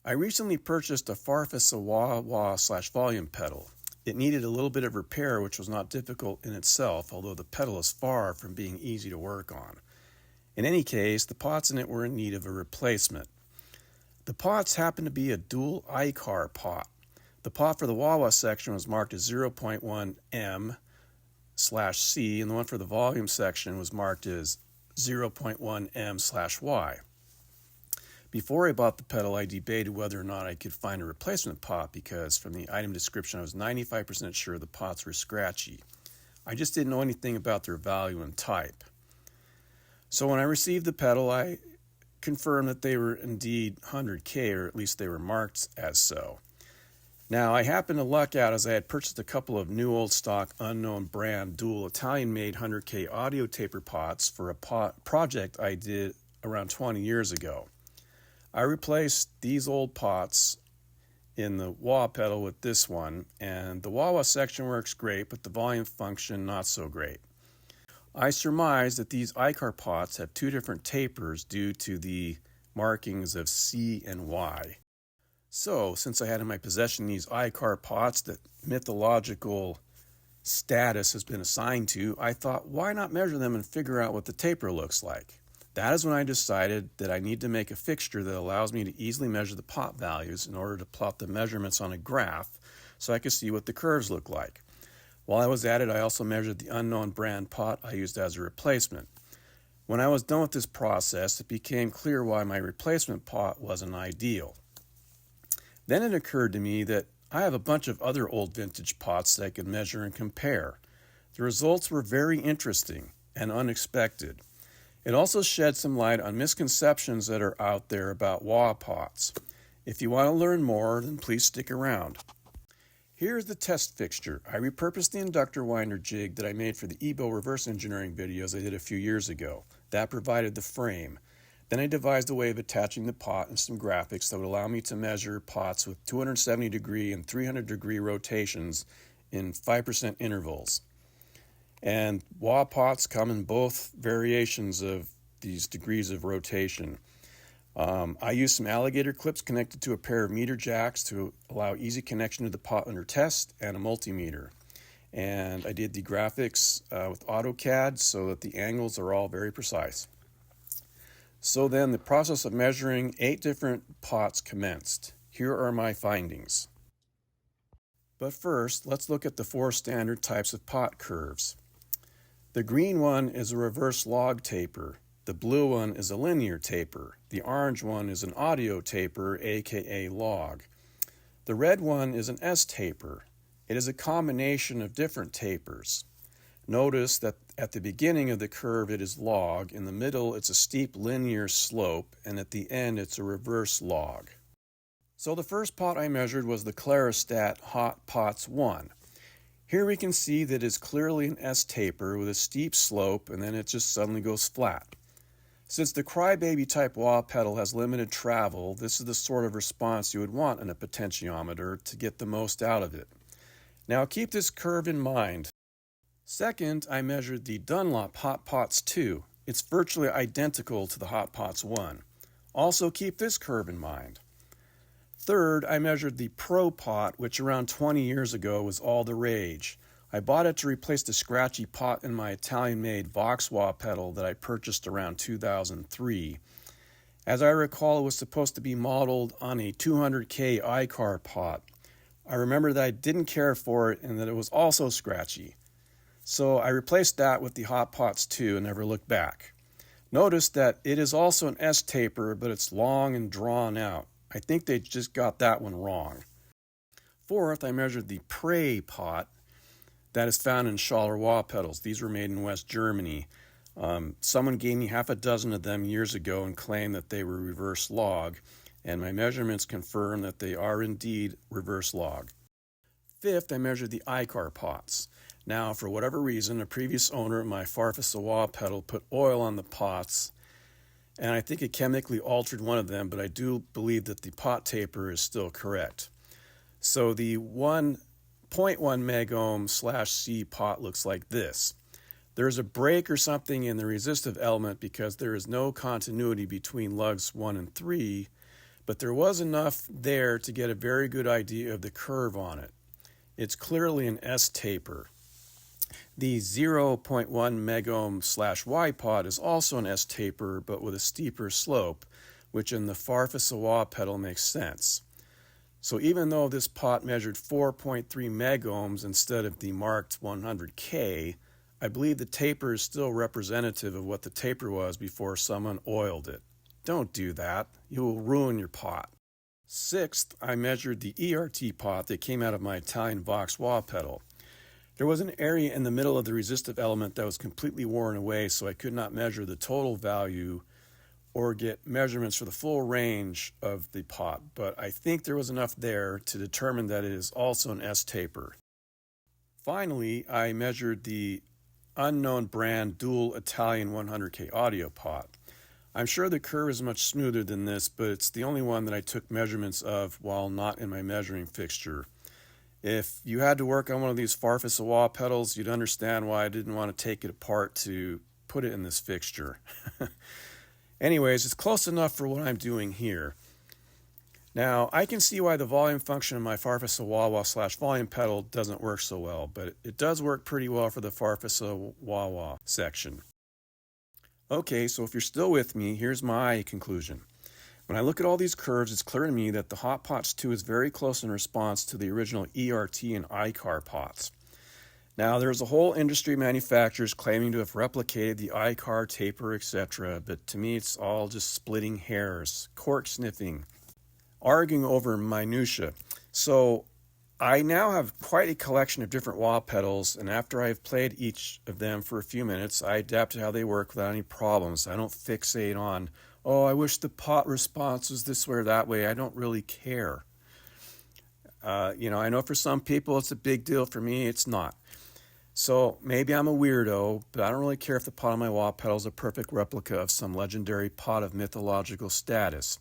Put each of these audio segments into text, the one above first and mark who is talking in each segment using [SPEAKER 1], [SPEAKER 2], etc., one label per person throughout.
[SPEAKER 1] I recently purchased a Farfisa wah-wah/volume pedal. It needed a little bit of repair, which was not difficult in itself, although the pedal is far from being easy to work on. In any case, the pots in it were in need of a replacement. The pots happened to be a dual ICAR pot. The pot for the wah-wah section was marked as 0.1 M/C, and the one for the volume section was marked as 0.1 M/Y. Before I bought the pedal, I debated whether or not I could find a replacement pot because from the item description I was 95% sure the pots were scratchy. I just didn't know anything about their value and type. So when I received the pedal, I confirmed that they were indeed 100K, or at least they were marked as so. Now, I happened to luck out as I had purchased a couple of new old stock unknown brand dual Italian-made 100K audio taper pots for a project I did around 20 years ago. I replaced these old pots in the wah pedal with this one, and the wah-wah section works great, but the volume function not so great. I surmise that these ICAR pots have two different tapers due to the markings of C and Y. So, since I had in my possession these ICAR pots that mythological status has been assigned to, I thought, why not measure them and figure out what the taper looks like? That is when I decided that I need to make a fixture that allows me to easily measure the pot values in order to plot the measurements on a graph so I could see what the curves look like. While I was at it, I also measured the unknown brand pot I used as a replacement. When I was done with this process, it became clear why my replacement pot wasn't ideal. Then it occurred to me that I have a bunch of other old vintage pots that I could measure and compare. The results were very interesting and unexpected. It also shed some light on misconceptions that are out there about wah pots. If you want to learn more, then please stick around. Here's the test fixture. I repurposed the inductor winder jig that I made for the EBO reverse engineering videos I did a few years ago. That provided the frame. Then I devised a way of attaching the pot and some graphics that would allow me to measure pots with 270 degree and 300 degree rotations in 5% intervals. And wah pots come in both variations of these degrees of rotation. I used some alligator clips connected to a pair of meter jacks to allow easy connection to the pot under test and a multimeter. And I did the graphics with AutoCAD so that the angles are all very precise. So then the process of measuring 8 different pots commenced. Here are my findings. But first, let's look at the 4 standard types of pot curves. The green one is a reverse log taper. The blue one is a linear taper. The orange one is an audio taper, aka log. The red one is an S taper. It is a combination of different tapers. Notice that at the beginning of the curve it is log, in the middle it's a steep linear slope, and at the end it's a reverse log. So the first pot I measured was the Clarostat Hot Pots 1. Here we can see that it's clearly an S taper with a steep slope, and then it just suddenly goes flat. Since the crybaby type wah pedal has limited travel, this is the sort of response you would want in a potentiometer to get the most out of it. Now keep this curve in mind. Second, I measured the Dunlop Hot Pots 2. It's virtually identical to the Hot Pots 1. Also keep this curve in mind. Third, I measured the Pro Pot, which around 20 years ago was all the rage. I bought it to replace the scratchy pot in my Italian-made Vox wah pedal that I purchased around 2003. As I recall, it was supposed to be modeled on a 200K ICAR pot. I remember that I didn't care for it and that it was also scratchy. So I replaced that with the Hot Pots 2 and never looked back. Notice that it is also an S taper, but it's long and drawn out. I think they just got that one wrong. Fourth, I measured the Prey pot that is found in Schaller wah pedals. These were made in West Germany. Someone gave me half a dozen of them years ago and claimed that they were reverse log, and my measurements confirm that they are indeed reverse log. Fifth, I measured the ICAR pots. Now, for whatever reason, a previous owner of my Farfisa wah pedal put oil on the pots, and I think it chemically altered one of them, but I do believe that the pot taper is still correct. So the 1.1 megohm/C pot looks like this. There's a break or something in the resistive element because there is no continuity between lugs 1 and 3, but there was enough there to get a very good idea of the curve on it. It's clearly an S-taper. The 0.1 megohm/Y pot is also an S-taper, but with a steeper slope, which in the far-fa-sa-wah pedal makes sense. So even though this pot measured 4.3 megohms instead of the marked 100K, I believe the taper is still representative of what the taper was before someone oiled it. Don't do that. You will ruin your pot. Sixth, I measured the ERT pot that came out of my Italian Vox wah pedal. There was an area in the middle of the resistive element that was completely worn away, so I could not measure the total value or get measurements for the full range of the pot, but I think there was enough there to determine that it is also an S-taper. Finally, I measured the unknown brand dual Italian 100K audio pot. I'm sure the curve is much smoother than this, but it's the only one that I took measurements of while not in my measuring fixture. If you had to work on one of these far-fa-sa-wah pedals, you'd understand why I didn't want to take it apart to put it in this fixture. Anyways, it's close enough for what I'm doing here. Now, I can see why the volume function in my far-fa-sa-wah-wah/volume pedal doesn't work so well, but it does work pretty well for the far-fa-sa-wah-wah section. Okay, so if you're still with me, here's my conclusion. When I look at all these curves, it's clear to me that the Hot Pots 2 is very close in response to the original ERT and iCar pots. Now, there's a whole industry manufacturers claiming to have replicated the iCar taper, etc., but to me it's all just splitting hairs, cork sniffing, arguing over minutia. So I now have quite a collection of different wah pedals, and after I've played each of them for a few minutes, I adapt to how they work without any problems. I don't fixate on, oh, I wish the pot response was this way or that way. I don't really care. I know for some people it's a big deal. For me, it's not. So maybe I'm a weirdo, but I don't really care if the pot on my wah pedal is a perfect replica of some legendary pot of mythological status.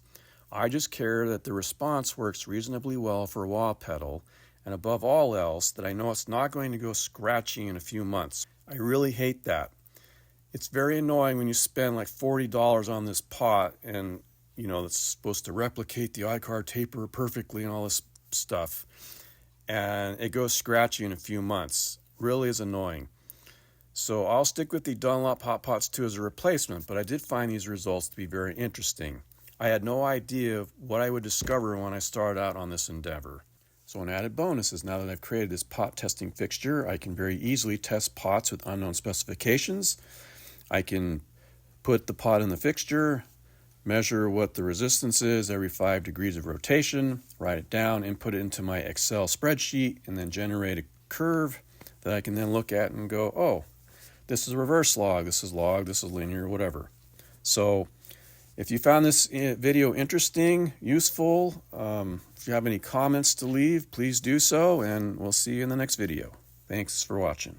[SPEAKER 1] I just care that the response works reasonably well for a wah pedal, and above all else, that I know it's not going to go scratchy in a few months. I really hate that. It's very annoying when you spend like $40 on this pot and, it's supposed to replicate the iCar taper perfectly and all this stuff, and it goes scratchy in a few months. Really is annoying. So I'll stick with the Dunlop Hot Pots 2 as a replacement, but I did find these results to be very interesting. I had no idea of what I would discover when I started out on this endeavor. So an added bonus is now that I've created this pot testing fixture, I can very easily test pots with unknown specifications. I can put the pot in the fixture, measure what the resistance is every 5 degrees of rotation, write it down, input it into my Excel spreadsheet, and then generate a curve that I can then look at and go, oh, this is a reverse log, this is linear, whatever. So if you found this video interesting, useful, if you have any comments to leave, please do so, and we'll see you in the next video. Thanks for watching.